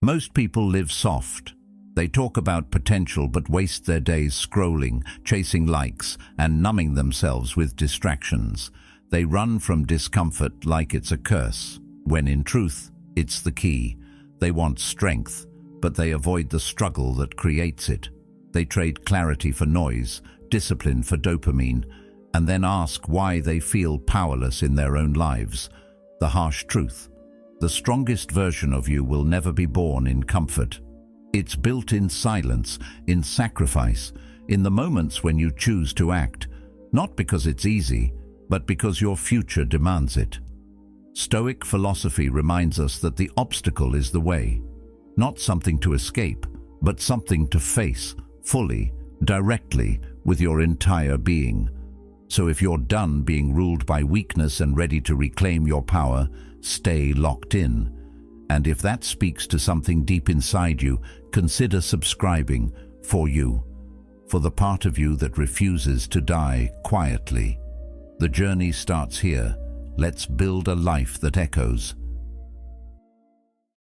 Most people live soft. They talk about potential but waste their days scrolling, chasing likes, and numbing themselves with distractions. They run from discomfort like it's a curse, when in truth, it's the key. They want strength, but they avoid the struggle that creates it. They trade clarity for noise, discipline for dopamine, and then ask why they feel powerless in their own lives. The harsh truth: the strongest version of you will never be born in comfort. It's built in silence, in sacrifice, in the moments when you choose to act, not because it's easy, but because your future demands it. Stoic philosophy reminds us that the obstacle is the way, not something to escape, but something to face, fully, directly, with your entire being. So if you're done being ruled by weakness and ready to reclaim your power, stay locked in. And if that speaks to something deep inside you, consider subscribing for you, for the part of you that refuses to die quietly. The journey starts here. Let's build a life that echoes.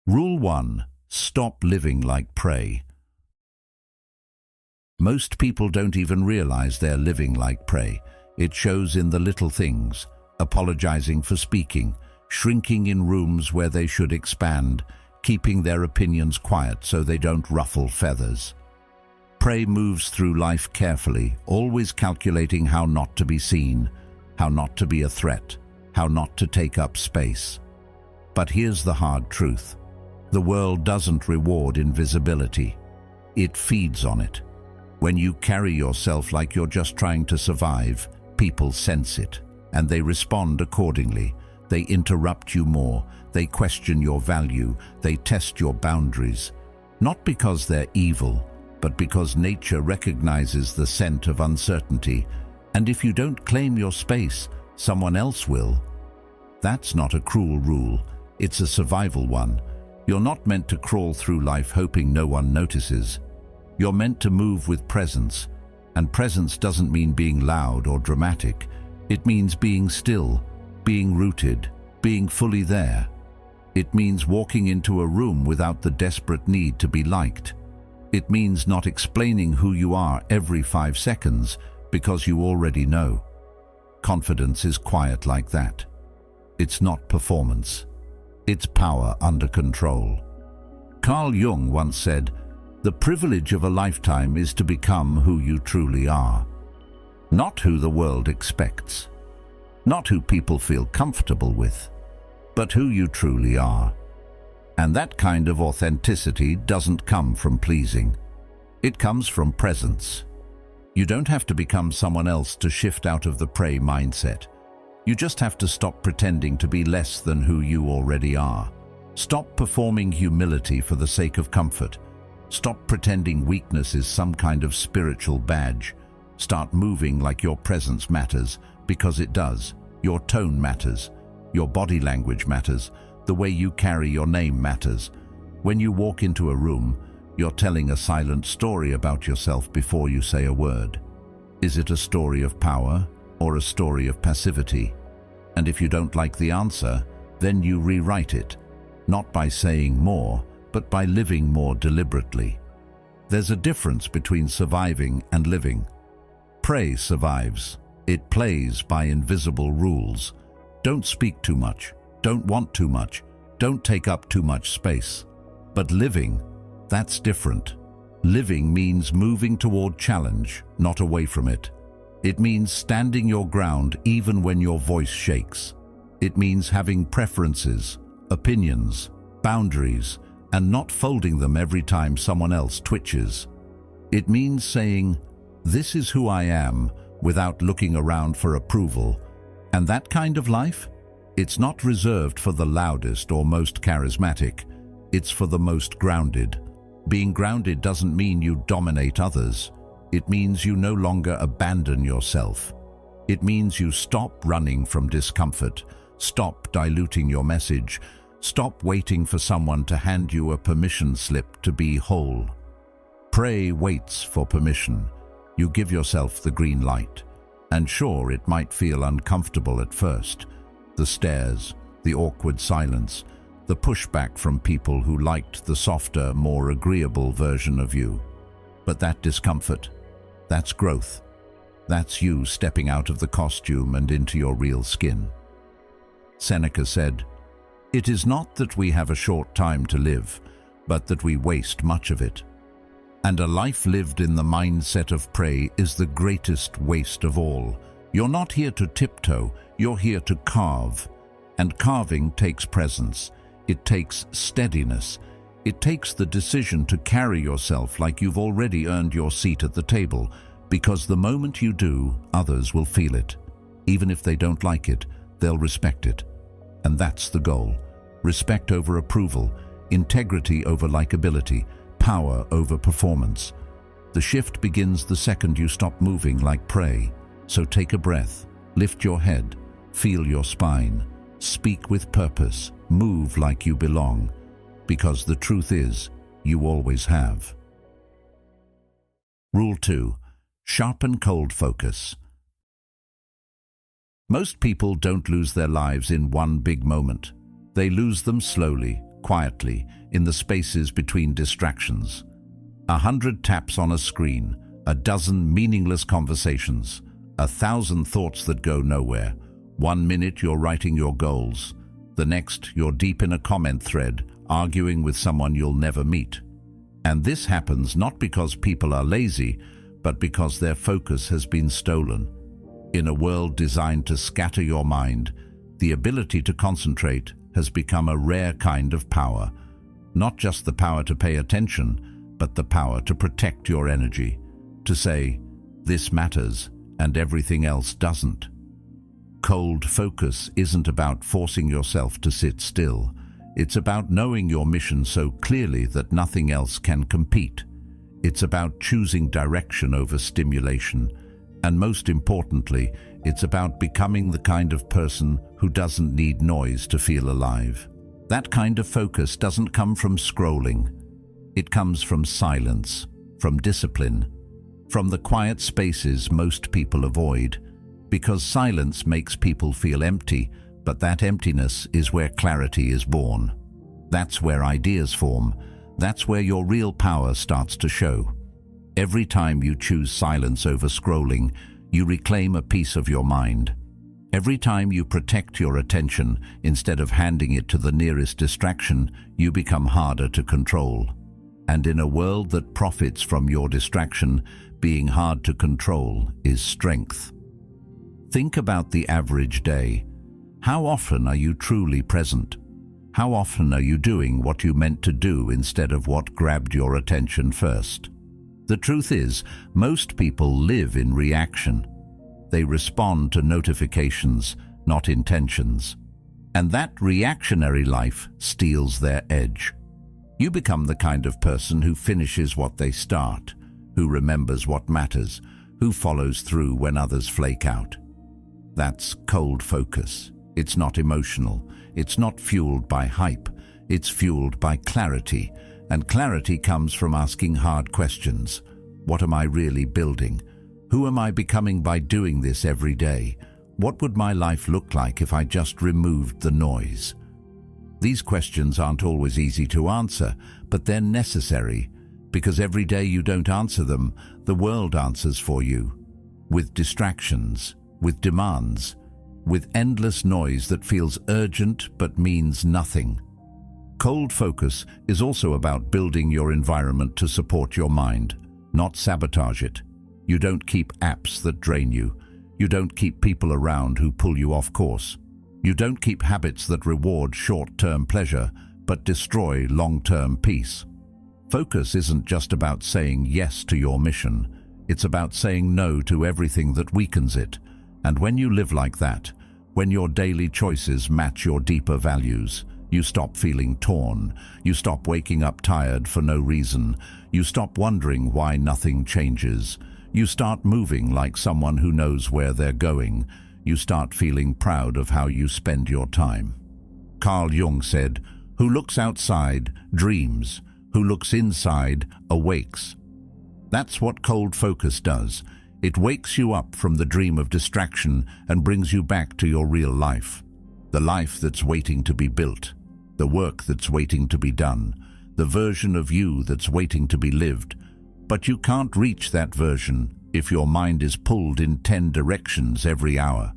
Rule 1. Stop living like prey. Most people don't even realize they're living like prey. It shows in the little things: apologizing for speaking, shrinking in rooms where they should expand, keeping their opinions quiet so they don't ruffle feathers. Prey moves through life carefully, always calculating how not to be seen, how not to be a threat, how not to take up space. But here's the hard truth: the world doesn't reward invisibility. It feeds on it. When you carry yourself like you're just trying to survive, people sense it, and they respond accordingly. They interrupt you more, they question your value, they test your boundaries. Not because they're evil, but because nature recognizes the scent of uncertainty. And if you don't claim your space, someone else will. That's not a cruel rule, it's a survival one. You're not meant to crawl through life hoping no one notices. You're meant to move with presence. And presence doesn't mean being loud or dramatic. It means being still, being rooted, being fully there. It means walking into a room without the desperate need to be liked. It means not explaining who you are every 5 seconds because you already know. Confidence is quiet like that. It's not performance. It's power under control. Carl Jung once said, "The privilege of a lifetime is to become who you truly are. Not who the world expects. Not who people feel comfortable with, but who you truly are." And that kind of authenticity doesn't come from pleasing. It comes from presence. You don't have to become someone else to shift out of the prey mindset. You just have to stop pretending to be less than who you already are. Stop performing humility for the sake of comfort. Stop pretending weakness is some kind of spiritual badge. Start moving like your presence matters, because it does. Your tone matters. Your body language matters. The way you carry your name matters. When you walk into a room, you're telling a silent story about yourself before you say a word. Is it a story of power or a story of passivity? And if you don't like the answer, then you rewrite it, not by saying more, but by living more deliberately. There's a difference between surviving and living. Prey survives. It plays by invisible rules. Don't speak too much. Don't want too much. Don't take up too much space. But living, that's different. Living means moving toward challenge, not away from it. It means standing your ground even when your voice shakes. It means having preferences, opinions, boundaries, and not folding them every time someone else twitches. It means saying, "This is who I am," without looking around for approval. And that kind of life? It's not reserved for the loudest or most charismatic. It's for the most grounded. Being grounded doesn't mean you dominate others. It means you no longer abandon yourself. It means you stop running from discomfort, stop diluting your message, stop waiting for someone to hand you a permission slip to be whole. Prey waits for permission. You give yourself the green light. And sure, it might feel uncomfortable at first. The stares, the awkward silence, the pushback from people who liked the softer, more agreeable version of you. But that discomfort, that's growth. That's you stepping out of the costume and into your real skin. Seneca said, "It is not that we have a short time to live, but that we waste much of it. And a life lived in the mindset of prey is the greatest waste of all. You're not here to tiptoe, you're here to carve. And carving takes presence. It takes steadiness. It takes the decision to carry yourself like you've already earned your seat at the table, because the moment you do, others will feel it. Even if they don't like it, they'll respect it. And that's the goal. Respect over approval, integrity over likability, power over performance. The shift begins the second you stop moving like prey. So take a breath, lift your head, feel your spine, speak with purpose, move like you belong, because the truth is, you always have." Rule 2. Sharpen cold focus. Most people don't lose their lives in one big moment. They lose them slowly, quietly, in the spaces between distractions. 100 taps on a screen, a dozen meaningless conversations, 1,000 thoughts that go nowhere. 1 minute you're writing your goals, the next you're deep in a comment thread, arguing with someone you'll never meet. And this happens not because people are lazy, but because their focus has been stolen. In a world designed to scatter your mind, the ability to concentrate has become a rare kind of power. Not just the power to pay attention, but the power to protect your energy, to say, "This matters," and everything else doesn't. Cold focus isn't about forcing yourself to sit still. It's about knowing your mission so clearly that nothing else can compete. It's about choosing direction over stimulation. And most importantly, it's about becoming the kind of person who doesn't need noise to feel alive. That kind of focus doesn't come from scrolling. It comes from silence, from discipline, from the quiet spaces most people avoid. Because silence makes people feel empty, but that emptiness is where clarity is born. That's where ideas form. That's where your real power starts to show. Every time you choose silence over scrolling, you reclaim a piece of your mind. Every time you protect your attention instead of handing it to the nearest distraction, you become harder to control. And in a world that profits from your distraction, being hard to control is strength. Think about the average day. How often are you truly present? How often are you doing what you meant to do instead of what grabbed your attention first? The truth is, most people live in reaction. They respond to notifications, not intentions. And that reactionary life steals their edge. You become the kind of person who finishes what they start, who remembers what matters, who follows through when others flake out. That's cold focus. It's not emotional. It's not fueled by hype. It's fueled by clarity. And clarity comes from asking hard questions. What am I really building? Who am I becoming by doing this every day? What would my life look like if I just removed the noise? These questions aren't always easy to answer, but they're necessary, because every day you don't answer them, the world answers for you. With distractions, with demands, with endless noise that feels urgent but means nothing. Cold focus is also about building your environment to support your mind, not sabotage it. You don't keep apps that drain you. You don't keep people around who pull you off course. You don't keep habits that reward short-term pleasure but destroy long-term peace. Focus isn't just about saying yes to your mission. It's about saying no to everything that weakens it. And when you live like that, when your daily choices match your deeper values, you stop feeling torn. You stop waking up tired for no reason. You stop wondering why nothing changes. You start moving like someone who knows where they're going. You start feeling proud of how you spend your time. Carl Jung said, "Who looks outside dreams. Who looks inside awakes." That's what cold focus does. It wakes you up from the dream of distraction and brings you back to your real life. The life that's waiting to be built. the work that's waiting to be done, the version of you that's waiting to be lived. But you can't reach that version if your mind is pulled in 10 directions every hour.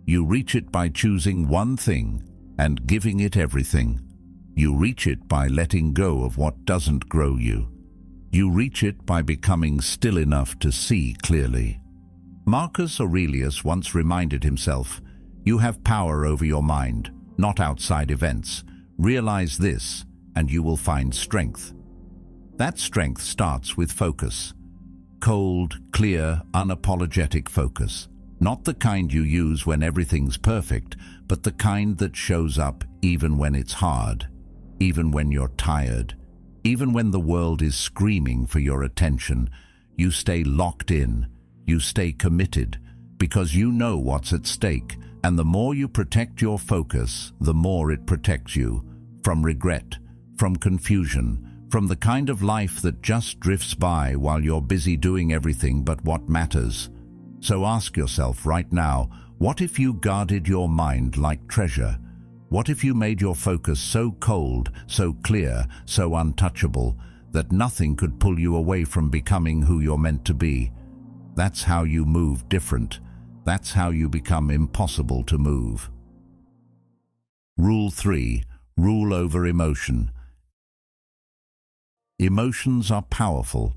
You reach it by choosing one thing and giving it everything. You reach it by letting go of what doesn't grow you. You reach it by becoming still enough to see clearly. Marcus Aurelius once reminded himself, "You have power over your mind, not outside events. Realize this, and you will find strength." That strength starts with focus. Cold, clear, unapologetic focus. Not the kind you use when everything's perfect, but the kind that shows up even when it's hard, even when you're tired, even when the world is screaming for your attention. You stay locked in, you stay committed, because you know what's at stake, and the more you protect your focus, the more it protects you from regret, from confusion, from the kind of life that just drifts by while you're busy doing everything but what matters. So ask yourself right now, what if you guarded your mind like treasure? What if you made your focus so cold, so clear, so untouchable, that nothing could pull you away from becoming who you're meant to be? That's how you move different. That's how you become impossible to move. Rule 3. Rule over emotion. Emotions are powerful.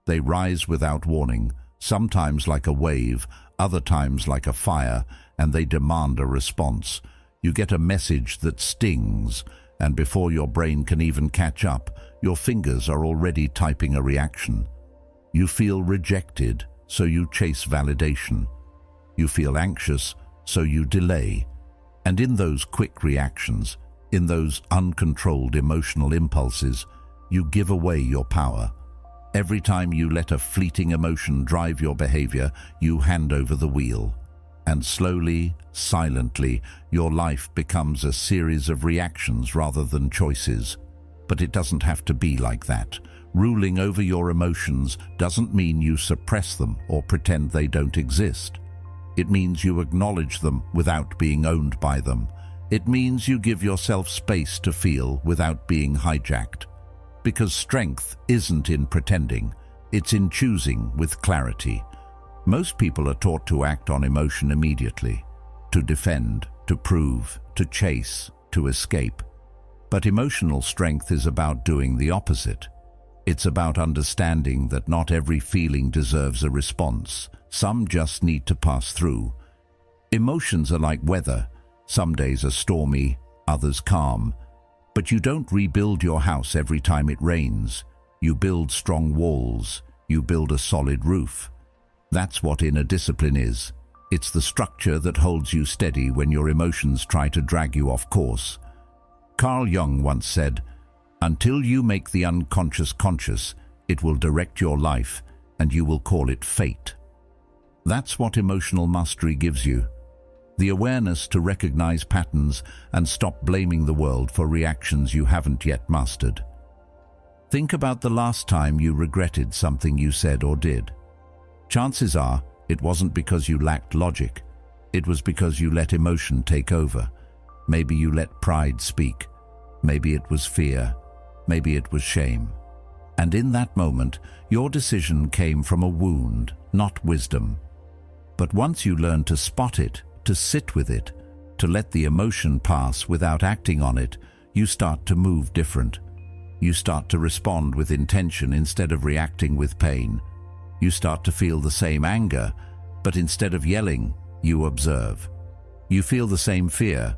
They rise without warning, sometimes like a wave, other times like a fire, and they demand a response. You get a message that stings, and before your brain can even catch up, your fingers are already typing a reaction. You feel rejected, so you chase validation. You feel anxious, so you delay. And in those quick reactions, in those uncontrolled emotional impulses, you give away your power. Every time you let a fleeting emotion drive your behavior, you hand over the wheel. And slowly, silently, your life becomes a series of reactions rather than choices. But it doesn't have to be like that. Ruling over your emotions doesn't mean you suppress them or pretend they don't exist. It means you acknowledge them without being owned by them. It means you give yourself space to feel without being hijacked. Because strength isn't in pretending, it's in choosing with clarity. Most people are taught to act on emotion immediately, to defend, to prove, to chase, to escape. But emotional strength is about doing the opposite. It's about understanding that not every feeling deserves a response. Some just need to pass through. Emotions are like weather. Some days are stormy, others calm. But you don't rebuild your house every time it rains. You build strong walls. You build a solid roof. That's what inner discipline is. It's the structure that holds you steady when your emotions try to drag you off course. Carl Jung once said, "Until you make the unconscious conscious, it will direct your life, and you will call it fate." That's what emotional mastery gives you. The awareness to recognize patterns and stop blaming the world for reactions you haven't yet mastered. Think about the last time you regretted something you said or did. Chances are it wasn't because you lacked logic. It was because you let emotion take over. Maybe you let pride speak. Maybe it was fear. Maybe it was shame. And in that moment, your decision came from a wound, not wisdom. But once you learn to spot it, to sit with it, to let the emotion pass without acting on it, you start to move different. You start to respond with intention instead of reacting with pain. You start to feel the same anger, but instead of yelling, you observe. You feel the same fear,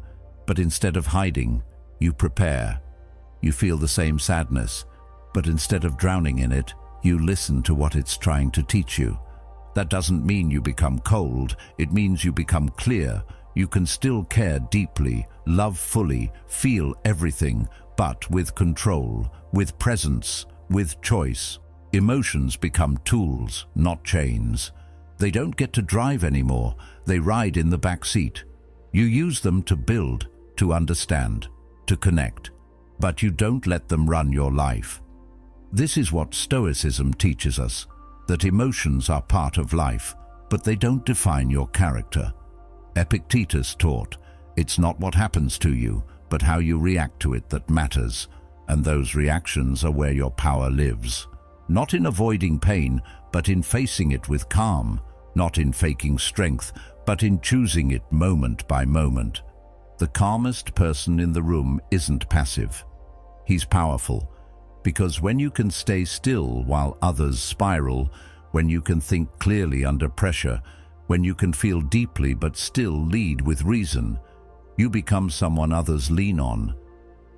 but instead of hiding, you prepare. You feel the same sadness, but instead of drowning in it, you listen to what it's trying to teach you. That doesn't mean you become cold, it means you become clear. You can still care deeply, love fully, feel everything, but with control, with presence, with choice. Emotions become tools, not chains. They don't get to drive anymore, they ride in the back seat. You use them to build, to understand, to connect, but you don't let them run your life. This is what Stoicism teaches us, that emotions are part of life, but they don't define your character. Epictetus taught, it's not what happens to you, but how you react to it that matters, and those reactions are where your power lives. Not in avoiding pain, but in facing it with calm, not in faking strength, but in choosing it moment by moment. The calmest person in the room isn't passive. He's powerful, because when you can stay still while others spiral, when you can think clearly under pressure, when you can feel deeply but still lead with reason, you become someone others lean on.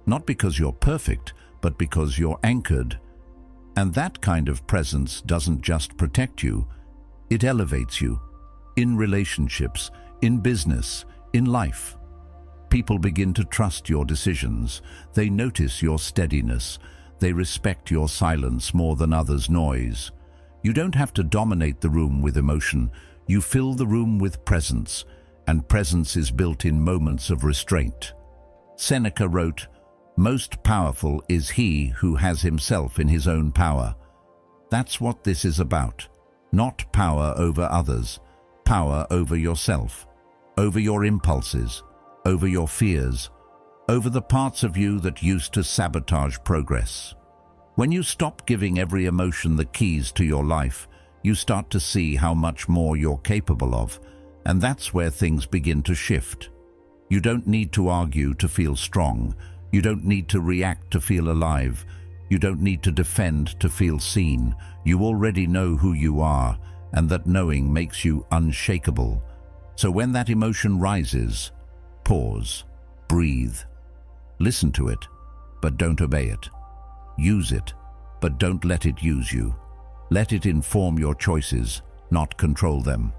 Not because you're perfect, but because you're anchored. And that kind of presence doesn't just protect you, it elevates you. In relationships, in business, in life. People begin to trust your decisions. They notice your steadiness. They respect your silence more than others' noise. You don't have to dominate the room with emotion. You fill the room with presence, and presence is built in moments of restraint. Seneca wrote, "Most powerful is he who has himself in his own power." That's what this is about. Not power over others, power over yourself, over your impulses, over your fears, over the parts of you that used to sabotage progress. When you stop giving every emotion the keys to your life, you start to see how much more you're capable of, and that's where things begin to shift. You don't need to argue to feel strong. You don't need to react to feel alive. You don't need to defend to feel seen. You already know who you are, and that knowing makes you unshakable. So when that emotion rises, pause, breathe. Listen to it, but don't obey it. Use it, but don't let it use you. Let it inform your choices, not control them.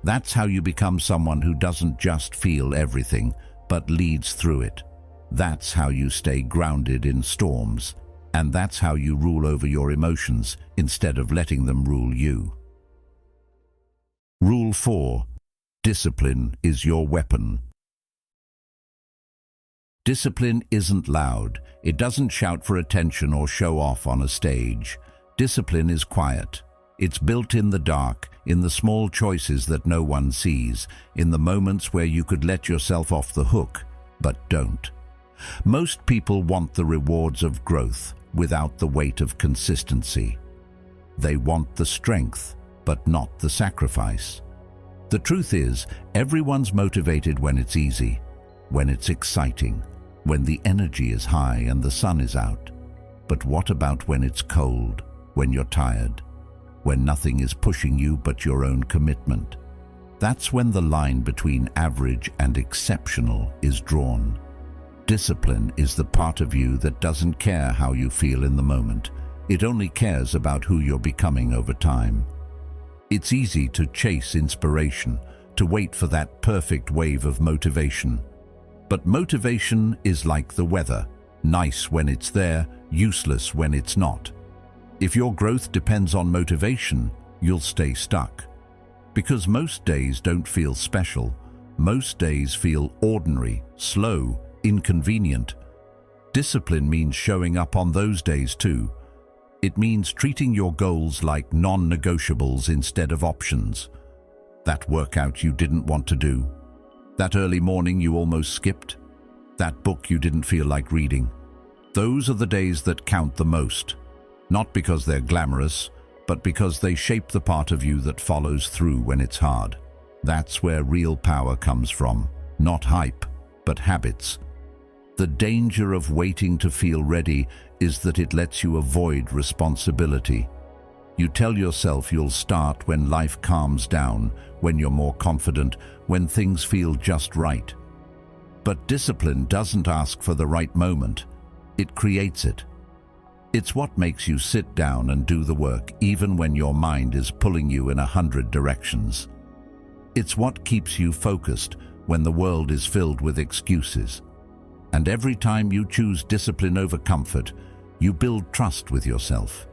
That's how you become someone who doesn't just feel everything, but leads through it. That's how you stay grounded in storms, and that's how you rule over your emotions instead of letting them rule you. Rule 4. Discipline is your weapon. Discipline isn't loud. It doesn't shout for attention or show off on a stage. Discipline is quiet. It's built in the dark, in the small choices that no one sees, in the moments where you could let yourself off the hook, but don't. Most people want the rewards of growth without the weight of consistency. They want the strength, but not the sacrifice. The truth is, everyone's motivated when it's easy, when it's exciting, when the energy is high and the sun is out. But what about when it's cold, when you're tired, when nothing is pushing you but your own commitment? That's when the line between average and exceptional is drawn. Discipline is the part of you that doesn't care how you feel in the moment. It only cares about who you're becoming over time. It's easy to chase inspiration, to wait for that perfect wave of motivation. But motivation is like the weather, nice when it's there, useless when it's not. If your growth depends on motivation, you'll stay stuck. Because most days don't feel special. Most days feel ordinary, slow, inconvenient. Discipline means showing up on those days too. It means treating your goals like non-negotiables instead of options. That workout you didn't want to do. That early morning you almost skipped. That book you didn't feel like reading. Those are the days that count the most. Not because they're glamorous, but because they shape the part of you that follows through when it's hard. That's where real power comes from. Not hype, but habits. The danger of waiting to feel ready is that it lets you avoid responsibility. You tell yourself you'll start when life calms down, when you're more confident, when things feel just right. But discipline doesn't ask for the right moment. It creates it. It's what makes you sit down and do the work even when your mind is pulling you in 100 directions. It's what keeps you focused when the world is filled with excuses. And every time you choose discipline over comfort, you build trust with yourself.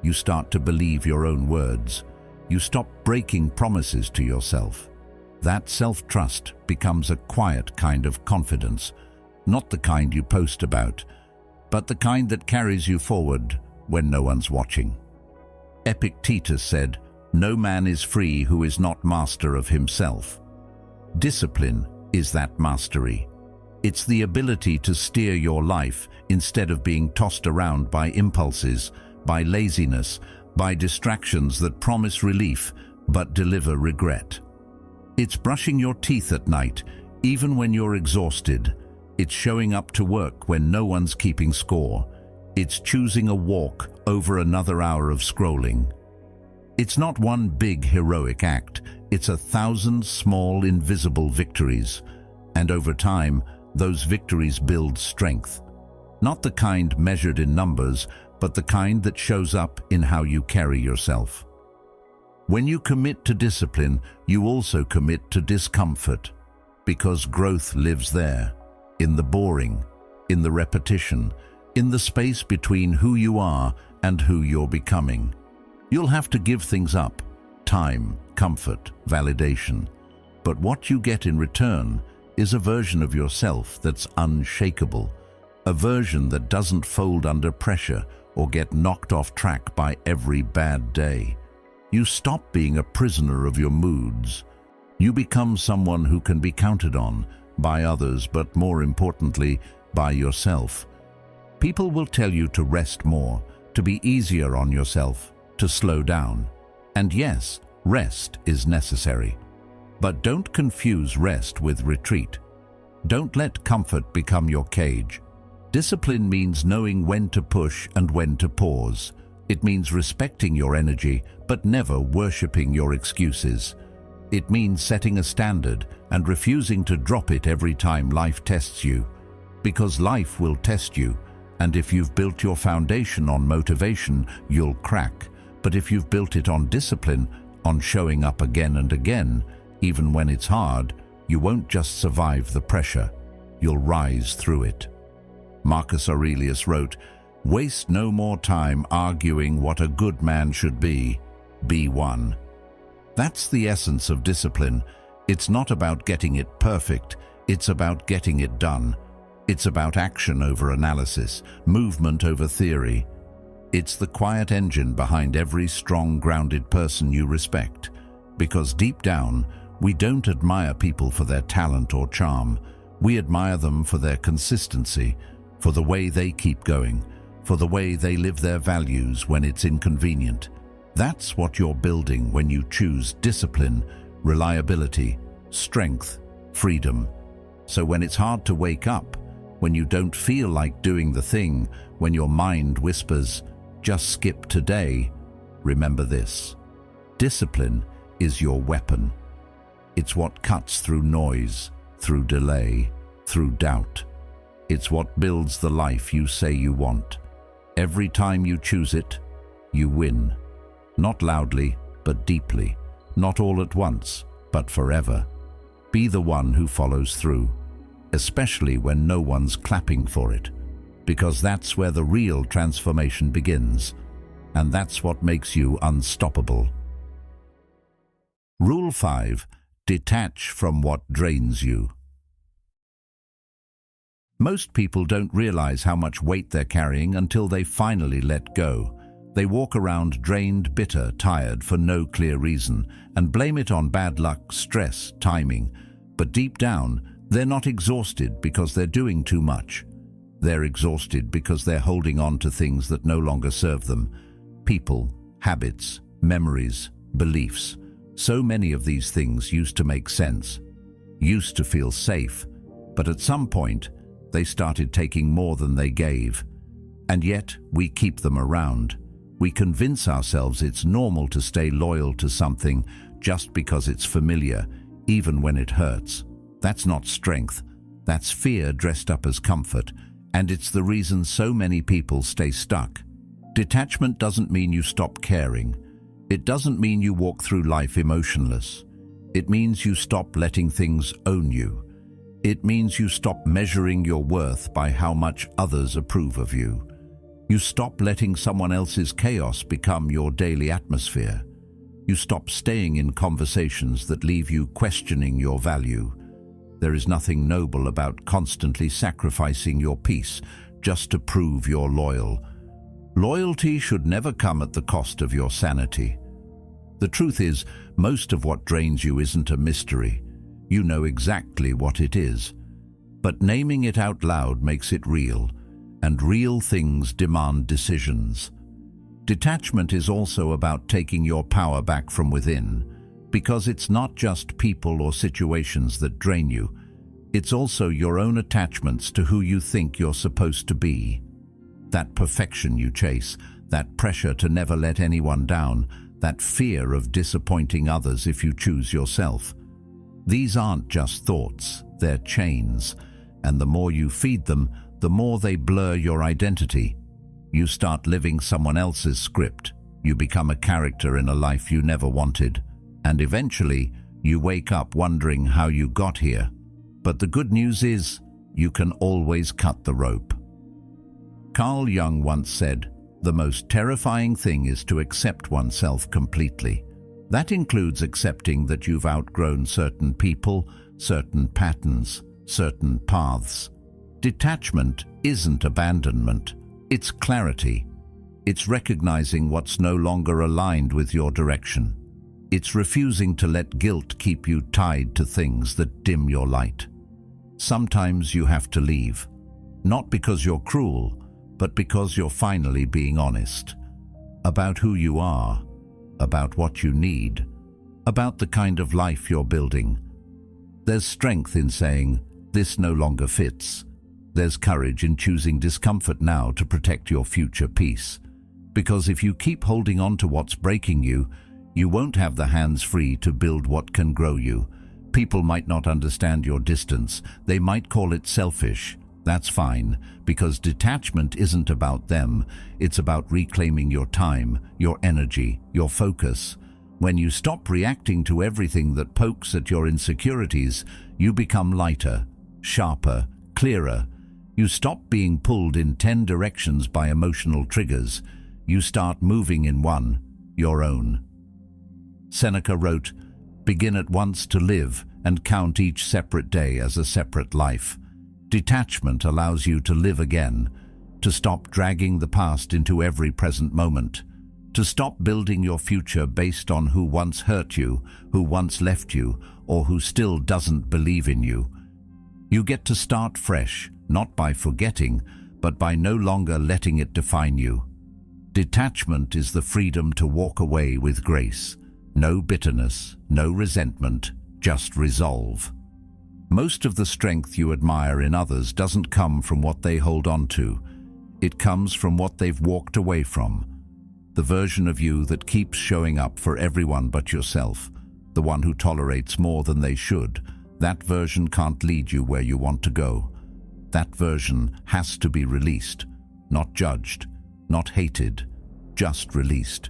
You start to believe your own words. You stop breaking promises to yourself. That self-trust becomes a quiet kind of confidence, not the kind you post about, but the kind that carries you forward when no one's watching. Epictetus said, "No man is free who is not master of himself." Discipline is that mastery. It's the ability to steer your life instead of being tossed around by impulses, by laziness, by distractions that promise relief but deliver regret. It's brushing your teeth at night, even when you're exhausted. It's showing up to work when no one's keeping score. It's choosing a walk over another hour of scrolling. It's not one big heroic act, it's 1,000 small invisible victories. And over time, those victories build strength. Not the kind measured in numbers, but the kind that shows up in how you carry yourself. When you commit to discipline, you also commit to discomfort, because growth lives there, in the boring, in the repetition, in the space between who you are and who you're becoming. You'll have to give things up: time, comfort, validation. But what you get in return is a version of yourself that's unshakable, a version that doesn't fold under pressure or get knocked off track by every bad day. You stop being a prisoner of your moods. You become someone who can be counted on by others, but more importantly, by yourself. People will tell you to rest more, to be easier on yourself, to slow down. And yes, rest is necessary. But don't confuse rest with retreat. Don't let comfort become your cage. Discipline means knowing when to push and when to pause. It means respecting your energy, but never worshipping your excuses. It means setting a standard and refusing to drop it every time life tests you. Because life will test you, and if you've built your foundation on motivation, you'll crack. But if you've built it on discipline, on showing up again and again, even when it's hard, you won't just survive the pressure, you'll rise through it. Marcus Aurelius wrote, "Waste no more time arguing what a good man should be one." That's the essence of discipline. It's not about getting it perfect, it's about getting it done. It's about action over analysis, movement over theory. It's the quiet engine behind every strong, grounded person you respect. Because deep down, we don't admire people for their talent or charm. We admire them for their consistency, for the way they keep going, for the way they live their values when it's inconvenient. That's what you're building when you choose discipline, reliability, strength, freedom. So when it's hard to wake up, when you don't feel like doing the thing, when your mind whispers, "Just skip today," remember this: discipline is your weapon. It's what cuts through noise, through delay, through doubt. It's what builds the life you say you want. Every time you choose it, you win. Not loudly, but deeply. Not all at once, but forever. Be the one who follows through, especially when no one's clapping for it, because that's where the real transformation begins, and that's what makes you unstoppable. Rule 5. Detach from what drains you. Most people don't realize how much weight they're carrying until they finally let go. They walk around drained, bitter, tired for no clear reason and blame it on bad luck, stress, timing. But deep down, they're not exhausted because they're doing too much. They're exhausted because they're holding on to things that no longer serve them. People, habits, memories, beliefs. So many of these things used to make sense, used to feel safe, but at some point, they started taking more than they gave. And yet, we keep them around. We convince ourselves it's normal to stay loyal to something just because it's familiar, even when it hurts. That's not strength. That's fear dressed up as comfort, and it's the reason so many people stay stuck. Detachment doesn't mean you stop caring. It doesn't mean you walk through life emotionless. It means you stop letting things own you. It means you stop measuring your worth by how much others approve of you. You stop letting someone else's chaos become your daily atmosphere. You stop staying in conversations that leave you questioning your value. There is nothing noble about constantly sacrificing your peace just to prove you're loyal. Loyalty should never come at the cost of your sanity. The truth is, most of what drains you isn't a mystery. You know exactly what it is. But naming it out loud makes it real, and real things demand decisions. Detachment is also about taking your power back from within, because it's not just people or situations that drain you. It's also your own attachments to who you think you're supposed to be. That perfection you chase, that pressure to never let anyone down, that fear of disappointing others if you choose yourself. These aren't just thoughts, they're chains, and the more you feed them, the more they blur your identity. You start living someone else's script. You become a character in a life you never wanted. And eventually, you wake up wondering how you got here. But the good news is, you can always cut the rope. Carl Jung once said, "The most terrifying thing is to accept oneself completely." That includes accepting that you've outgrown certain people, certain patterns, certain paths. Detachment isn't abandonment. It's clarity. It's recognizing what's no longer aligned with your direction. It's refusing to let guilt keep you tied to things that dim your light. Sometimes you have to leave, not because you're cruel, but because you're finally being honest about who you are, about what you need, about the kind of life you're building. There's strength in saying, "This no longer fits." There's courage in choosing discomfort now to protect your future peace. Because if you keep holding on to what's breaking you, you won't have the hands free to build what can grow you. People might not understand your distance. They might call it selfish. That's fine, because detachment isn't about them. It's about reclaiming your time, your energy, your focus. When you stop reacting to everything that pokes at your insecurities, you become lighter, sharper, clearer. You stop being pulled in 10 directions by emotional triggers. You start moving in one, your own. Seneca wrote, "Begin at once to live and count each separate day as a separate life." Detachment allows you to live again, to stop dragging the past into every present moment, to stop building your future based on who once hurt you, who once left you, or who still doesn't believe in you. You get to start fresh, not by forgetting, but by no longer letting it define you. Detachment is the freedom to walk away with grace. No bitterness, no resentment, just resolve. Most of the strength you admire in others doesn't come from what they hold on to. It comes from what they've walked away from. The version of you that keeps showing up for everyone but yourself, the one who tolerates more than they should, that version can't lead you where you want to go. That version has to be released, not judged, not hated, just released,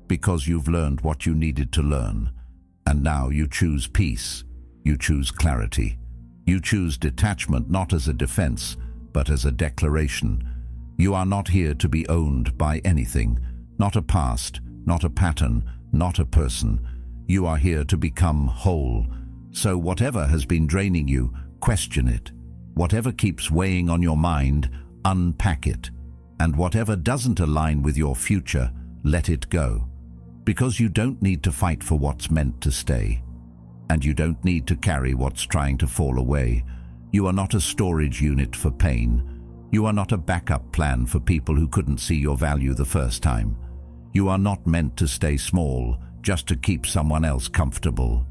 because you've learned what you needed to learn. And now you choose peace, you choose clarity. You choose detachment not as a defense, but as a declaration. You are not here to be owned by anything, not a past, not a pattern, not a person. You are here to become whole. So whatever has been draining you, question it. Whatever keeps weighing on your mind, unpack it. And whatever doesn't align with your future, let it go. Because you don't need to fight for what's meant to stay. And you don't need to carry what's trying to fall away. You are not a storage unit for pain. You are not a backup plan for people who couldn't see your value the first time. You are not meant to stay small just to keep someone else comfortable.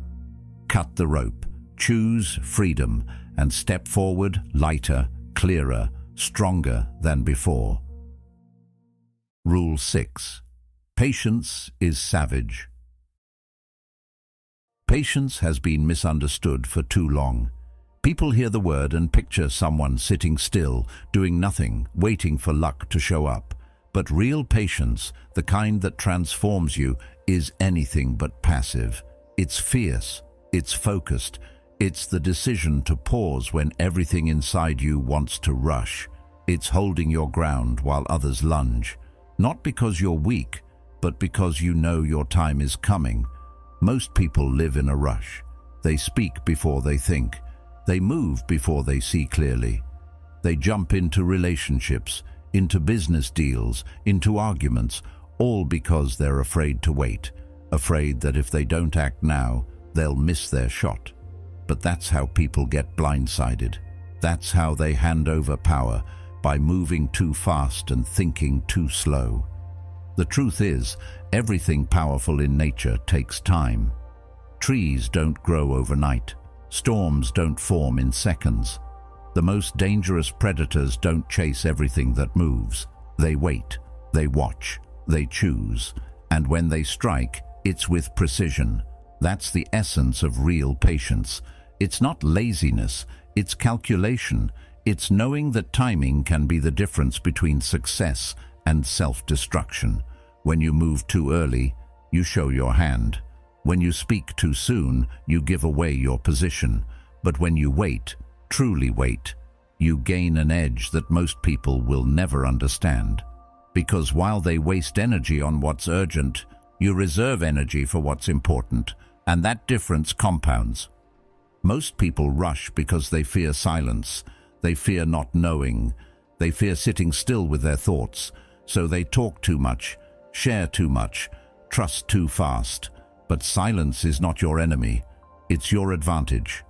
Cut the rope, choose freedom, and step forward lighter, clearer, stronger than before. Rule 6. Patience is savage. Patience has been misunderstood for too long. People hear the word and picture someone sitting still, doing nothing, waiting for luck to show up. But real patience, the kind that transforms you, is anything but passive. It's fierce, it's focused, it's the decision to pause when everything inside you wants to rush. It's holding your ground while others lunge. Not because you're weak, but because you know your time is coming. Most people live in a rush. They speak before they think. They move before they see clearly. They jump into relationships, into business deals, into arguments, all because they're afraid to wait, afraid that if they don't act now, they'll miss their shot. But that's how people get blindsided. That's how they hand over power, by moving too fast and thinking too slow. The truth is, everything powerful in nature takes time. Trees don't grow overnight. Storms don't form in seconds. The most dangerous predators don't chase everything that moves. They wait, they watch, they choose, and when they strike, it's with precision. That's the essence of real patience. It's not laziness, it's calculation. It's knowing that timing can be the difference between success and self-destruction. When you move too early, you show your hand. When you speak too soon, you give away your position. But when you wait, truly wait, you gain an edge that most people will never understand. Because while they waste energy on what's urgent, you reserve energy for what's important, and that difference compounds. Most people rush because they fear silence. They fear not knowing. They fear sitting still with their thoughts. So they talk too much, share too much, trust too fast. But silence is not your enemy. It's your advantage.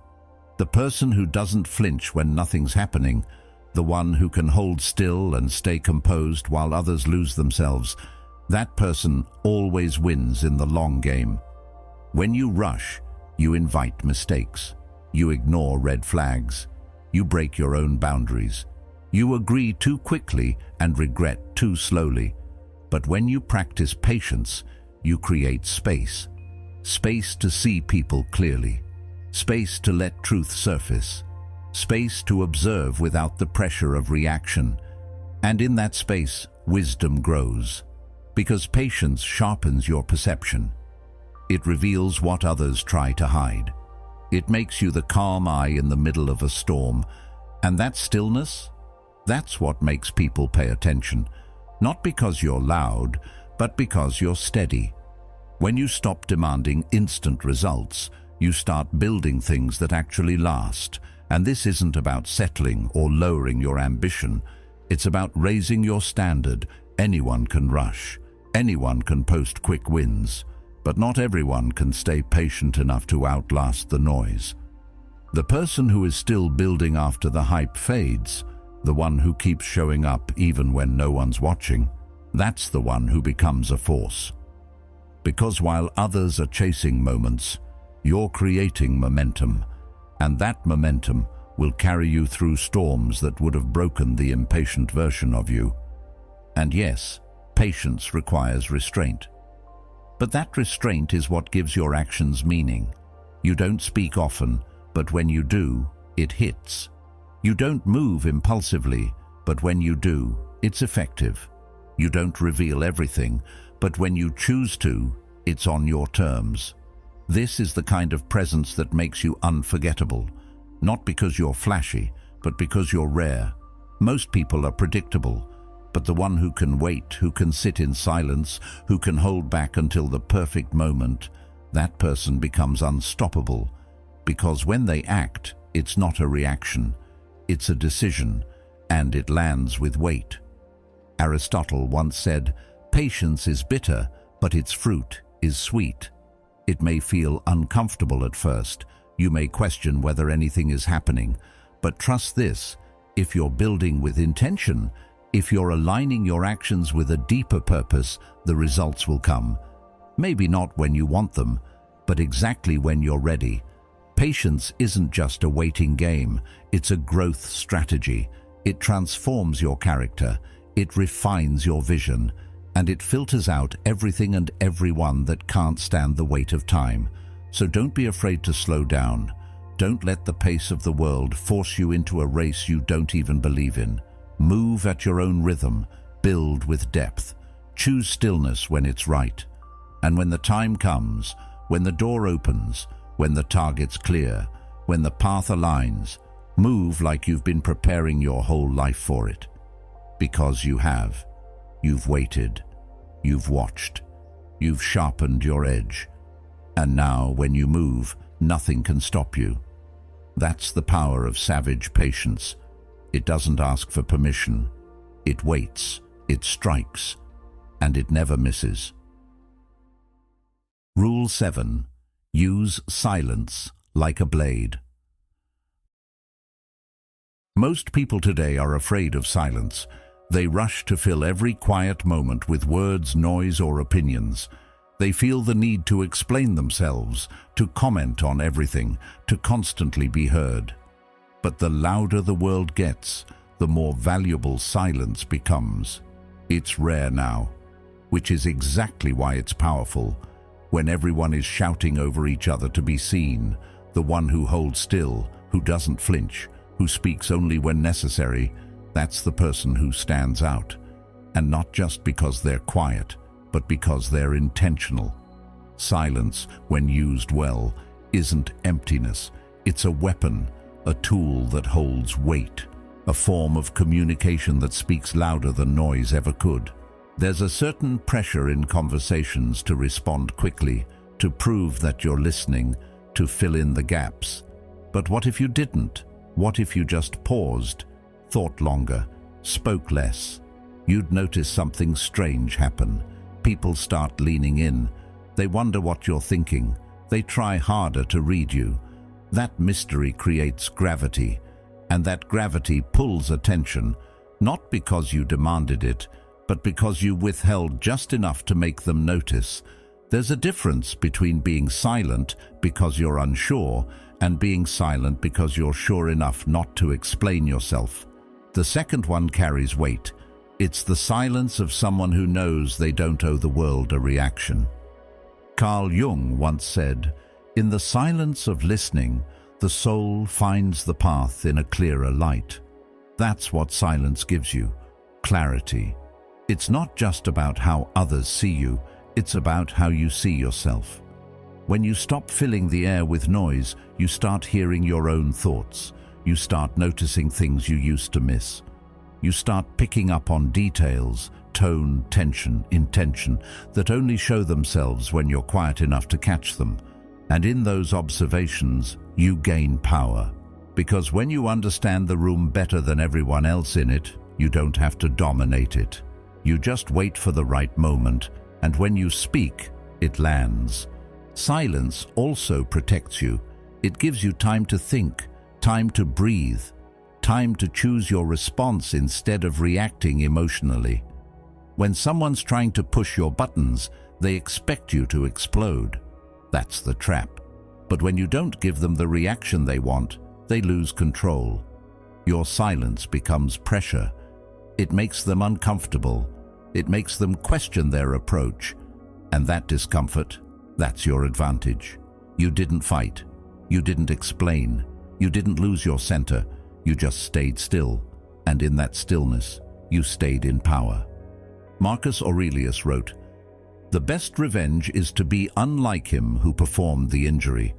The person who doesn't flinch when nothing's happening, the one who can hold still and stay composed while others lose themselves, that person always wins in the long game. When you rush, you invite mistakes. You ignore red flags. You break your own boundaries. You agree too quickly and regret too slowly. But when you practice patience, you create space. Space to see people clearly. Space to let truth surface. Space to observe without the pressure of reaction. And in that space, wisdom grows. Because patience sharpens your perception. It reveals what others try to hide. It makes you the calm eye in the middle of a storm. And that stillness, that's what makes people pay attention. Not because you're loud, but because you're steady. When you stop demanding instant results, you start building things that actually last. And this isn't about settling or lowering your ambition. It's about raising your standard. Anyone can rush. Anyone can post quick wins. But not everyone can stay patient enough to outlast the noise. The person who is still building after the hype fades, the one who keeps showing up even when no one's watching, that's the one who becomes a force. Because while others are chasing moments, you're creating momentum, and that momentum will carry you through storms that would have broken the impatient version of you. And yes, patience requires restraint. But that restraint is what gives your actions meaning. You don't speak often, but when you do, it hits. You don't move impulsively, but when you do, it's effective. You don't reveal everything, but when you choose to, it's on your terms. This is the kind of presence that makes you unforgettable, not because you're flashy, but because you're rare. Most people are predictable, but the one who can wait, who can sit in silence, who can hold back until the perfect moment, that person becomes unstoppable. Because when they act, it's not a reaction, it's a decision, and it lands with weight. Aristotle once said, "Patience is bitter, but its fruit is sweet." It may feel uncomfortable at first. You may question whether anything is happening. But trust this, if you're building with intention, if you're aligning your actions with a deeper purpose, the results will come. Maybe not when you want them, but exactly when you're ready. Patience isn't just a waiting game, it's a growth strategy. It transforms your character, it refines your vision, and it filters out everything and everyone that can't stand the weight of time. So don't be afraid to slow down. Don't let the pace of the world force you into a race you don't even believe in. Move at your own rhythm, build with depth, choose stillness when it's right. And when the time comes, when the door opens, when the target's clear, when the path aligns, move like you've been preparing your whole life for it. Because you have. You've waited, you've watched, you've sharpened your edge. And now, when you move, nothing can stop you. That's the power of savage patience. It doesn't ask for permission. It waits, it strikes, and it never misses. Rule 7. Use silence like a blade. Most people today are afraid of silence. They rush to fill every quiet moment with words, noise, or opinions. They feel the need to explain themselves, to comment on everything, to constantly be heard. But the louder the world gets, the more valuable silence becomes. It's rare now, which is exactly why it's powerful. When everyone is shouting over each other to be seen, the one who holds still, who doesn't flinch, who speaks only when necessary, that's the person who stands out. And not just because they're quiet, but because they're intentional. Silence, when used well, isn't emptiness. It's a weapon, a tool that holds weight, a form of communication that speaks louder than noise ever could. There's a certain pressure in conversations to respond quickly, to prove that you're listening, to fill in the gaps. But what if you didn't? What if you just paused, thought longer, spoke less? You'd notice something strange happen. People start leaning in. They wonder what you're thinking. They try harder to read you. That mystery creates gravity, and that gravity pulls attention, not because you demanded it, but because you withheld just enough to make them notice. There's a difference between being silent because you're unsure and being silent because you're sure enough not to explain yourself. The second one carries weight. It's the silence of someone who knows they don't owe the world a reaction. Carl Jung once said, "In the silence of listening, the soul finds the path in a clearer light." That's what silence gives you, clarity. It's not just about how others see you, it's about how you see yourself. When you stop filling the air with noise, you start hearing your own thoughts. You start noticing things you used to miss. You start picking up on details, tone, tension, intention, that only show themselves when you're quiet enough to catch them. And in those observations, you gain power. Because when you understand the room better than everyone else in it, you don't have to dominate it. You just wait for the right moment, and when you speak, it lands. Silence also protects you. It gives you time to think, time to breathe, time to choose your response instead of reacting emotionally. When someone's trying to push your buttons, they expect you to explode. That's the trap. But when you don't give them the reaction they want, they lose control. Your silence becomes pressure. It makes them uncomfortable. It makes them question their approach. And that discomfort, that's your advantage. You didn't fight. You didn't explain. You didn't lose your center. You just stayed still. And in that stillness, you stayed in power. Marcus Aurelius wrote, "The best revenge is to be unlike him who performed the injury."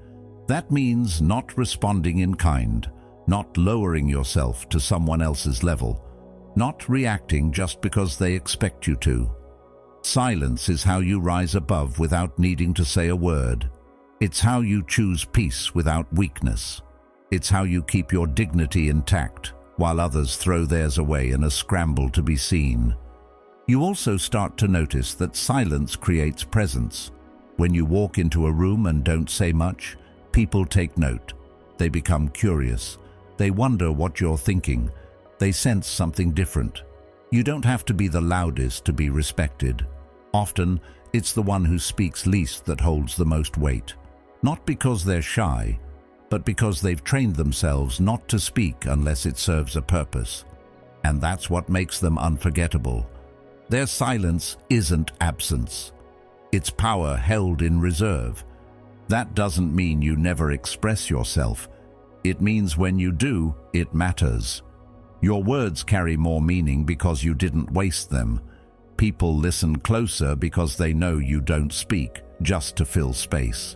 That means not responding in kind, not lowering yourself to someone else's level, not reacting just because they expect you to. Silence is how you rise above without needing to say a word. It's how you choose peace without weakness. It's how you keep your dignity intact while others throw theirs away in a scramble to be seen. You also start to notice that silence creates presence. When you walk into a room and don't say much, people take note. They become curious. They wonder what you're thinking. They sense something different. You don't have to be the loudest to be respected. Often, it's the one who speaks least that holds the most weight. Not because they're shy, but because they've trained themselves not to speak unless it serves a purpose. And that's what makes them unforgettable. Their silence isn't absence. It's power held in reserve. That doesn't mean you never express yourself. It means when you do, it matters. Your words carry more meaning because you didn't waste them. People listen closer because they know you don't speak just to fill space.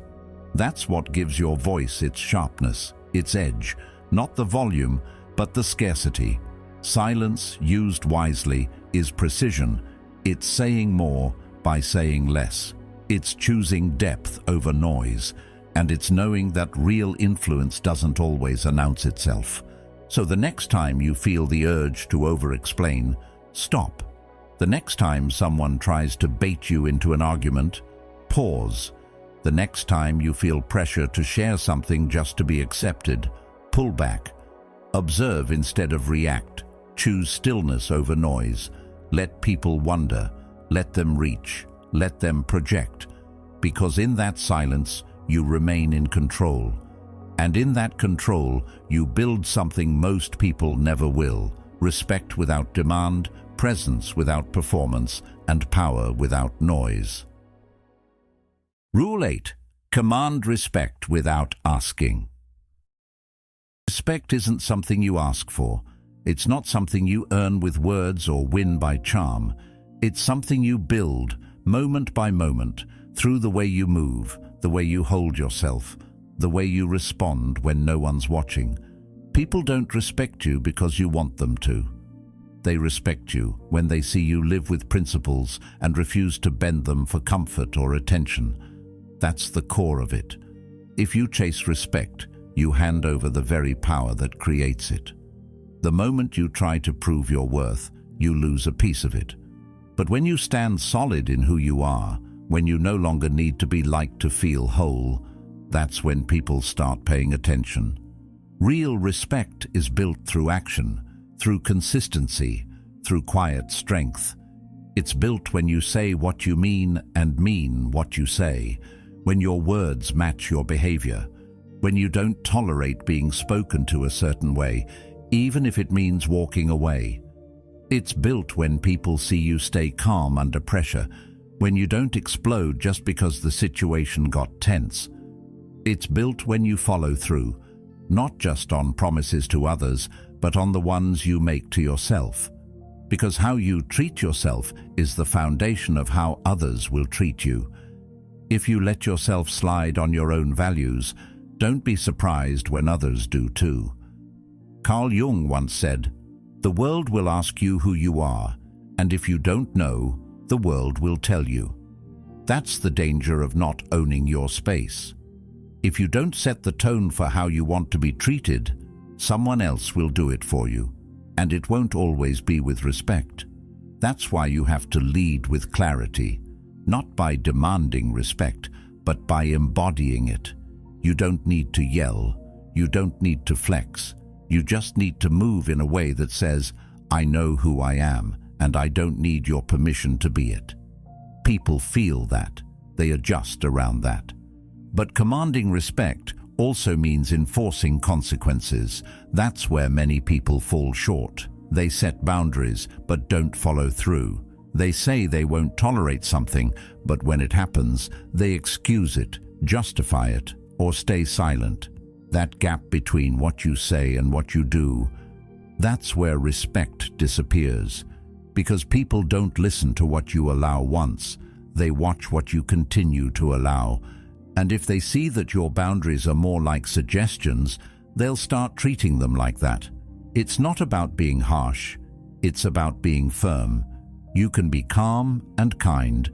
That's what gives your voice its sharpness, its edge, not the volume, but the scarcity. Silence, used wisely, is precision. It's saying more by saying less. It's choosing depth over noise, and it's knowing that real influence doesn't always announce itself. So the next time you feel the urge to over-explain, stop. The next time someone tries to bait you into an argument, pause. The next time you feel pressure to share something just to be accepted, pull back. Observe instead of react. Choose stillness over noise. Let people wonder. Let them reach. Let them project. Because in that silence, you remain in control. And in that control, you build something most people never will: respect without demand, presence without performance, and power without noise. Rule 8. Command respect without asking. Respect isn't something you ask for. It's not something you earn with words or win by charm. It's something you build, moment by moment, through the way you move, the way you hold yourself, the way you respond when no one's watching. People don't respect you because you want them to. They respect you when they see you live with principles and refuse to bend them for comfort or attention. That's the core of it. If you chase respect, you hand over the very power that creates it. The moment you try to prove your worth, you lose a piece of it. But when you stand solid in who you are, when you no longer need to be liked to feel whole, that's when people start paying attention. Real respect is built through action, through consistency, through quiet strength. It's built when you say what you mean and mean what you say, when your words match your behavior, when you don't tolerate being spoken to a certain way, even if it means walking away. It's built when people see you stay calm under pressure, when you don't explode just because the situation got tense. It's built when you follow through, not just on promises to others, but on the ones you make to yourself. Because how you treat yourself is the foundation of how others will treat you. If you let yourself slide on your own values, don't be surprised when others do too. Carl Jung once said, "The world will ask you who you are, and if you don't know, the world will tell you." That's the danger of not owning your space. If you don't set the tone for how you want to be treated, someone else will do it for you, and it won't always be with respect. That's why you have to lead with clarity, not by demanding respect, but by embodying it. You don't need to yell. You don't need to flex. You just need to move in a way that says, "I know who I am, and I don't need your permission to be it." People feel that. They adjust around that. But commanding respect also means enforcing consequences. That's where many people fall short. They set boundaries, but don't follow through. They say they won't tolerate something, but when it happens, they excuse it, justify it, or stay silent. That gap between what you say and what you do, that's where respect disappears. Because people don't listen to what you allow once, they watch what you continue to allow. And if they see that your boundaries are more like suggestions, they'll start treating them like that. It's not about being harsh, it's about being firm. You can be calm and kind,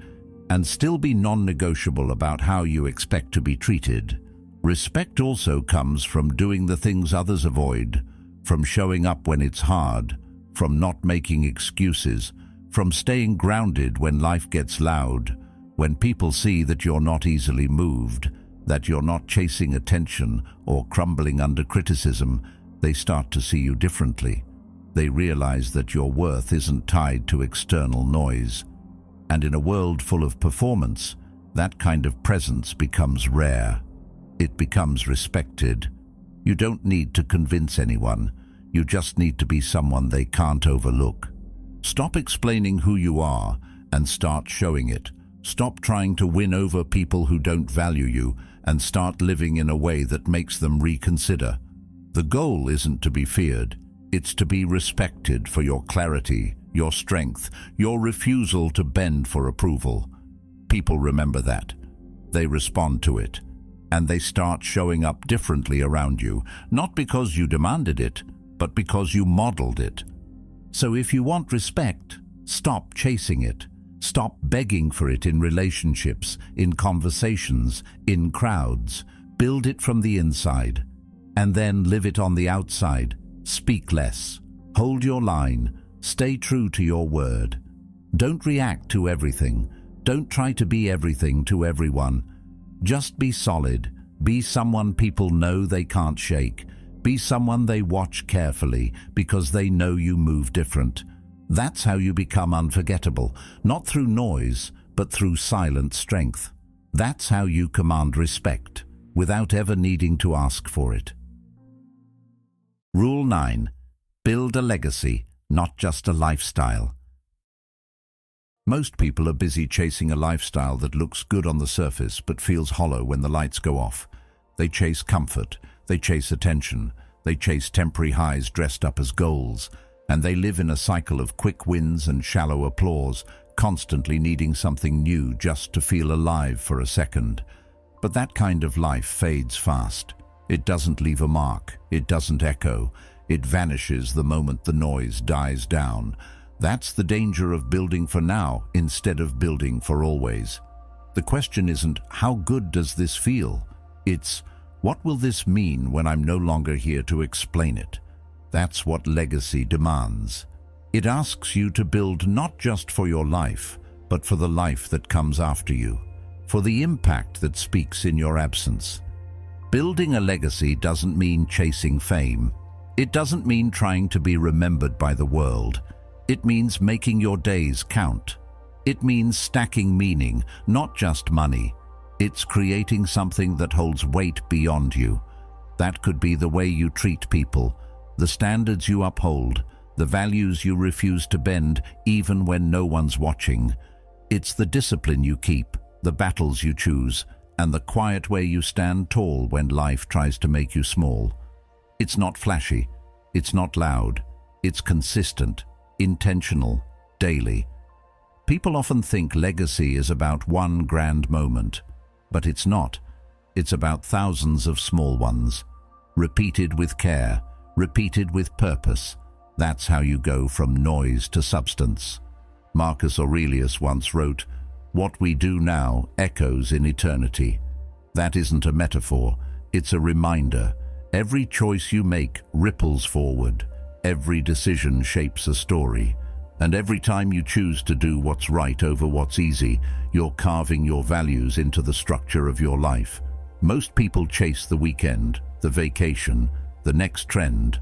and still be non-negotiable about how you expect to be treated. Respect also comes from doing the things others avoid, from showing up when it's hard, from not making excuses, from staying grounded when life gets loud. When people see that you're not easily moved, that you're not chasing attention or crumbling under criticism, they start to see you differently. They realize that your worth isn't tied to external noise. And in a world full of performance, that kind of presence becomes rare. It becomes respected. You don't need to convince anyone. You just need to be someone they can't overlook. Stop explaining who you are and start showing it. Stop trying to win over people who don't value you and start living in a way that makes them reconsider. The goal isn't to be feared. It's to be respected for your clarity, your strength, your refusal to bend for approval. People remember that. They respond to it. And they start showing up differently around you, not because you demanded it, but because you modeled it. So if you want respect, stop chasing it. Stop begging for it in relationships, in conversations, in crowds. Build it from the inside, and then live it on the outside. Speak less. Hold your line. Stay true to your word. Don't react to everything. Don't try to be everything to everyone. Just be solid. Be someone people know they can't shake. Be someone they watch carefully because they know you move different. That's how you become unforgettable, not through noise, but through silent strength. That's how you command respect, without ever needing to ask for it. Rule 9. Build a legacy, not just a lifestyle. Most people are busy chasing a lifestyle that looks good on the surface but feels hollow when the lights go off. They chase comfort, they chase attention, they chase temporary highs dressed up as goals, and they live in a cycle of quick wins and shallow applause, constantly needing something new just to feel alive for a second. But that kind of life fades fast. It doesn't leave a mark, it doesn't echo, it vanishes the moment the noise dies down. That's the danger of building for now instead of building for always. The question isn't, how good does this feel? It's, what will this mean when I'm no longer here to explain it? That's what legacy demands. It asks you to build not just for your life, but for the life that comes after you, for the impact that speaks in your absence. Building a legacy doesn't mean chasing fame. It doesn't mean trying to be remembered by the world. It means making your days count. It means stacking meaning, not just money. It's creating something that holds weight beyond you. That could be the way you treat people, the standards you uphold, the values you refuse to bend even when no one's watching. It's the discipline you keep, the battles you choose, and the quiet way you stand tall when life tries to make you small. It's not flashy, it's not loud, it's consistent, intentional, daily. People often think legacy is about one grand moment, but it's not. It's about thousands of small ones, repeated with care, repeated with purpose. That's how you go from noise to substance. Marcus Aurelius once wrote, "What we do now echoes in eternity." That isn't a metaphor, it's a reminder. Every choice you make ripples forward. Every decision shapes a story. And every time you choose to do what's right over what's easy, you're carving your values into the structure of your life. Most people chase the weekend, the vacation, the next trend,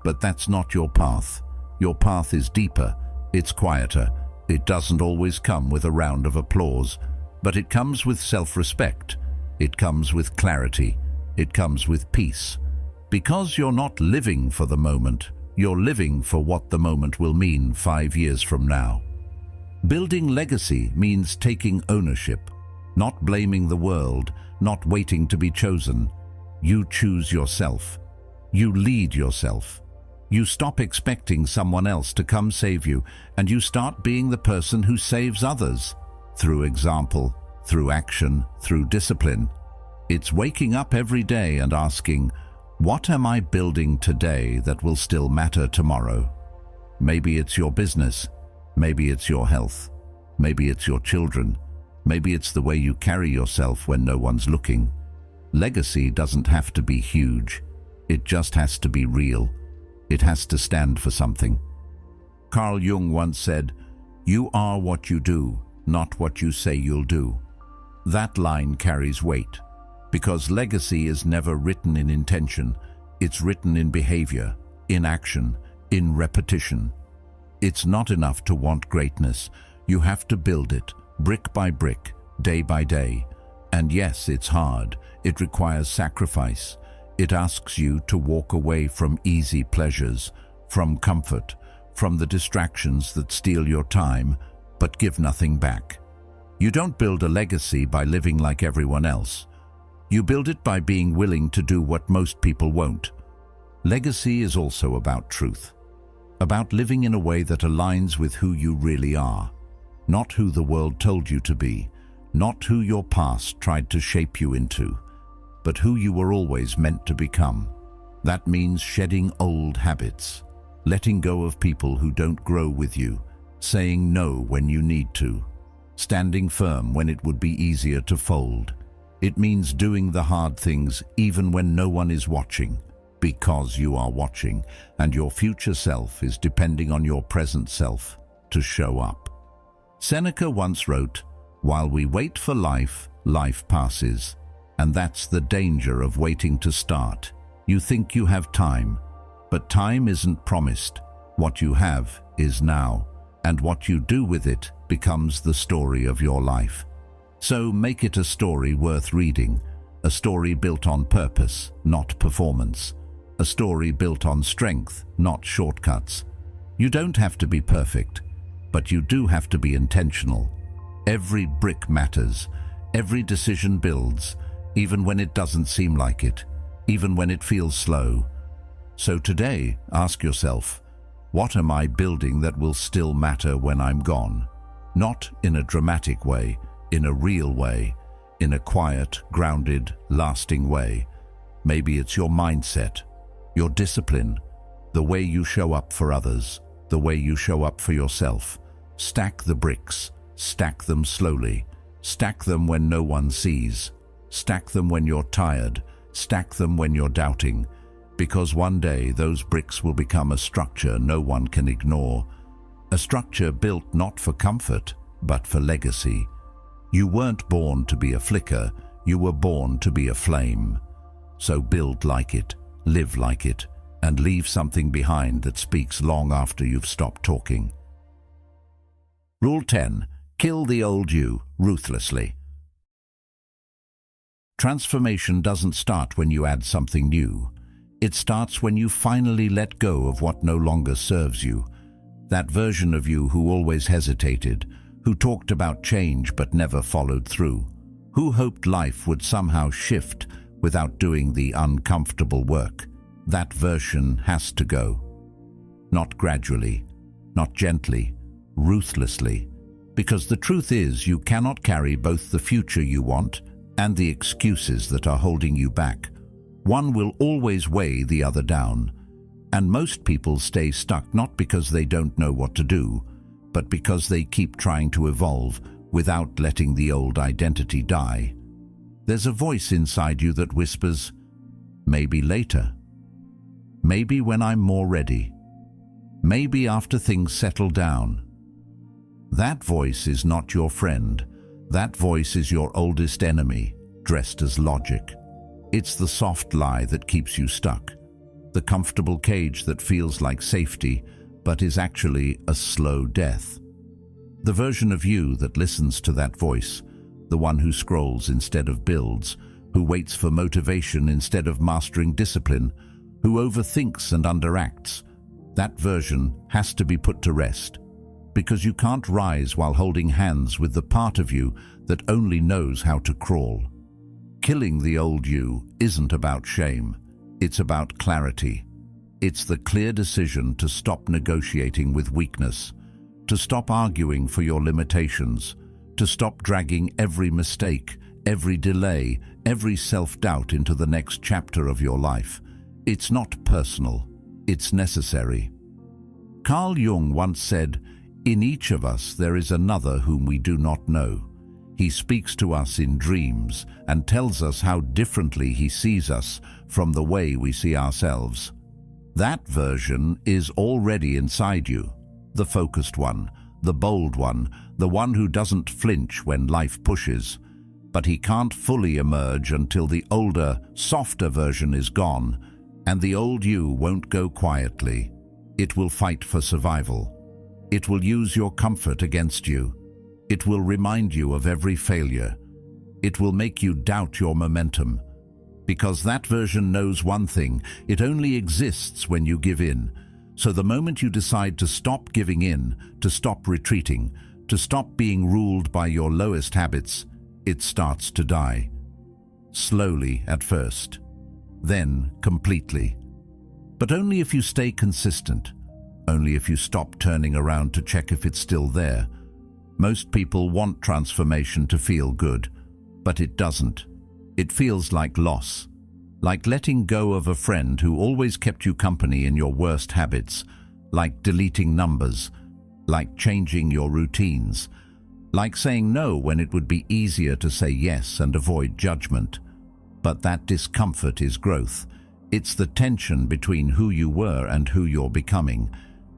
but that's not your path. Your path is deeper, it's quieter. It doesn't always come with a round of applause, but it comes with self-respect. It comes with clarity. It comes with peace. Because you're not living for the moment, you're living for what the moment will mean 5 years from now. Building legacy means taking ownership, not blaming the world, not waiting to be chosen. You choose yourself. You lead yourself. You stop expecting someone else to come save you, and you start being the person who saves others. Through example, through action, through discipline. It's waking up every day and asking, what am I building today that will still matter tomorrow? Maybe it's your business. Maybe it's your health. Maybe it's your children. Maybe it's the way you carry yourself when no one's looking. Legacy doesn't have to be huge. It just has to be real. It has to stand for something. Carl Jung once said, "You are what you do, not what you say you'll do." That line carries weight, because legacy is never written in intention. It's written in behavior, in action, in repetition. It's not enough to want greatness. You have to build it, brick by brick, day by day. And yes, it's hard. It requires sacrifice. It asks you to walk away from easy pleasures, from comfort, from the distractions that steal your time, but give nothing back. You don't build a legacy by living like everyone else. You build it by being willing to do what most people won't. Legacy is also about truth, about living in a way that aligns with who you really are, not who the world told you to be, not who your past tried to shape you into, but who you were always meant to become. That means shedding old habits, letting go of people who don't grow with you, saying no when you need to, standing firm when it would be easier to fold. It means doing the hard things even when no one is watching, because you are watching, and your future self is depending on your present self to show up. Seneca once wrote, "While we wait for life, life passes." And that's the danger of waiting to start. You think you have time, but time isn't promised. What you have is now, and what you do with it becomes the story of your life. So make it a story worth reading, a story built on purpose, not performance, a story built on strength, not shortcuts. You don't have to be perfect, but you do have to be intentional. Every brick matters, every decision builds, even when it doesn't seem like it, even when it feels slow. So today, ask yourself, what am I building that will still matter when I'm gone? Not in a dramatic way, in a real way, in a quiet, grounded, lasting way. Maybe it's your mindset, your discipline, the way you show up for others, the way you show up for yourself. Stack the bricks, stack them slowly, stack them when no one sees, stack them when you're tired, stack them when you're doubting, because one day those bricks will become a structure no one can ignore, a structure built not for comfort, but for legacy. You weren't born to be a flicker, you were born to be a flame. So build like it, live like it, and leave something behind that speaks long after you've stopped talking. Rule 10. Kill the old you ruthlessly. Transformation doesn't start when you add something new. It starts when you finally let go of what no longer serves you. That version of you who always hesitated, who talked about change but never followed through, who hoped life would somehow shift without doing the uncomfortable work. That version has to go. Not gradually, not gently, ruthlessly. Because the truth is, you cannot carry both the future you want and the excuses that are holding you back. One will always weigh the other down. And most people stay stuck not because they don't know what to do, but because they keep trying to evolve without letting the old identity die. There's a voice inside you that whispers, maybe later. Maybe when I'm more ready. Maybe after things settle down. That voice is not your friend. That voice is your oldest enemy, dressed as logic. It's the soft lie that keeps you stuck. The comfortable cage that feels like safety, but is actually a slow death. The version of you that listens to that voice, the one who scrolls instead of builds, who waits for motivation instead of mastering discipline, who overthinks and underacts, that version has to be put to rest. Because you can't rise while holding hands with the part of you that only knows how to crawl. Killing the old you isn't about shame. It's about clarity. It's the clear decision to stop negotiating with weakness, to stop arguing for your limitations, to stop dragging every mistake, every delay, every self-doubt into the next chapter of your life. It's not personal. It's necessary. Carl Jung once said, "In each of us there is another whom we do not know. He speaks to us in dreams and tells us how differently he sees us from the way we see ourselves." That version is already inside you, the focused one, the bold one, the one who doesn't flinch when life pushes. But he can't fully emerge until the older, softer version is gone, and the old you won't go quietly. It will fight for survival. It will use your comfort against you. It will remind you of every failure. It will make you doubt your momentum. Because that version knows one thing: it only exists when you give in. So the moment you decide to stop giving in, to stop retreating, to stop being ruled by your lowest habits, it starts to die. Slowly at first, then completely. But only if you stay consistent, only if you stop turning around to check if it's still there. Most people want transformation to feel good, but it doesn't. It feels like loss, like letting go of a friend who always kept you company in your worst habits, like deleting numbers, like changing your routines, like saying no when it would be easier to say yes and avoid judgment. But that discomfort is growth. It's the tension between who you were and who you're becoming.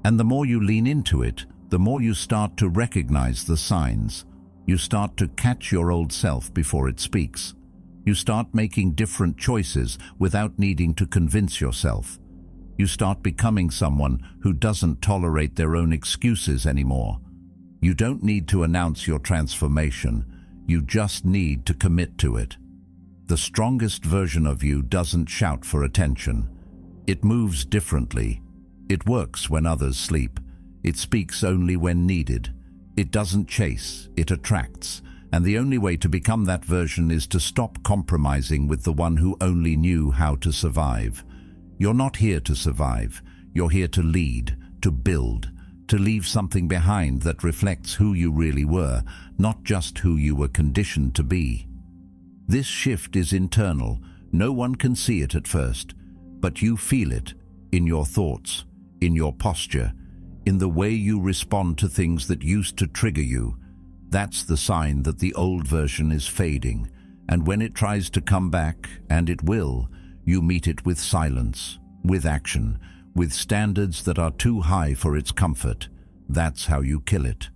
And the more you lean into it, the more you start to recognize the signs. You start to catch your old self before it speaks. You start making different choices without needing to convince yourself. You start becoming someone who doesn't tolerate their own excuses anymore. You don't need to announce your transformation. You just need to commit to it. The strongest version of you doesn't shout for attention. It moves differently. It works when others sleep. It speaks only when needed. It doesn't chase, it attracts. And the only way to become that version is to stop compromising with the one who only knew how to survive. You're not here to survive. You're here to lead, to build, to leave something behind that reflects who you really were, not just who you were conditioned to be. This shift is internal. No one can see it at first, but you feel it in your thoughts, in your posture, in the way you respond to things that used to trigger you. That's the sign that the old version is fading, and when it tries to come back, and it will, you meet it with silence, with action, with standards that are too high for its comfort. That's how you kill it.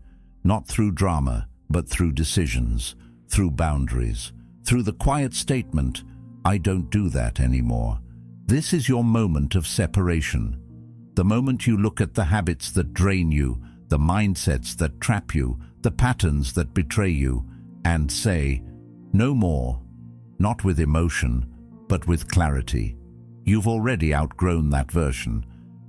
Not through drama, but through decisions, through boundaries, through the quiet statement, "I don't do that anymore." This is your moment of separation. The moment you look at the habits that drain you, the mindsets that trap you, the patterns that betray you, and say, "No more." Not with emotion, but with clarity. You've already outgrown that version.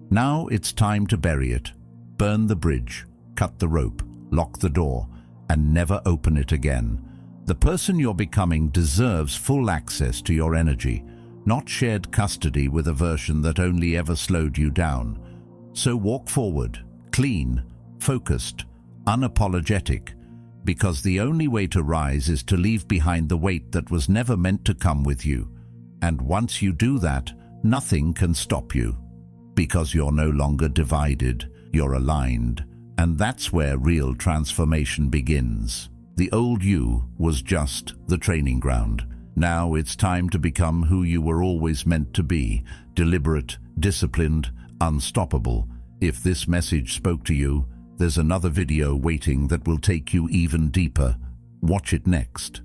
Now it's time to bury it. Burn the bridge, cut the rope, lock the door, and never open it again. The person you're becoming deserves full access to your energy, not shared custody with a version that only ever slowed you down. So walk forward, clean, focused, unapologetic, because the only way to rise is to leave behind the weight that was never meant to come with you. And once you do that, nothing can stop you, because you're no longer divided, you're aligned, and that's where real transformation begins. The old you was just the training ground. Now it's time to become who you were always meant to be, deliberate, disciplined, unstoppable. If this message spoke to you, there's another video waiting that will take you even deeper. Watch it next.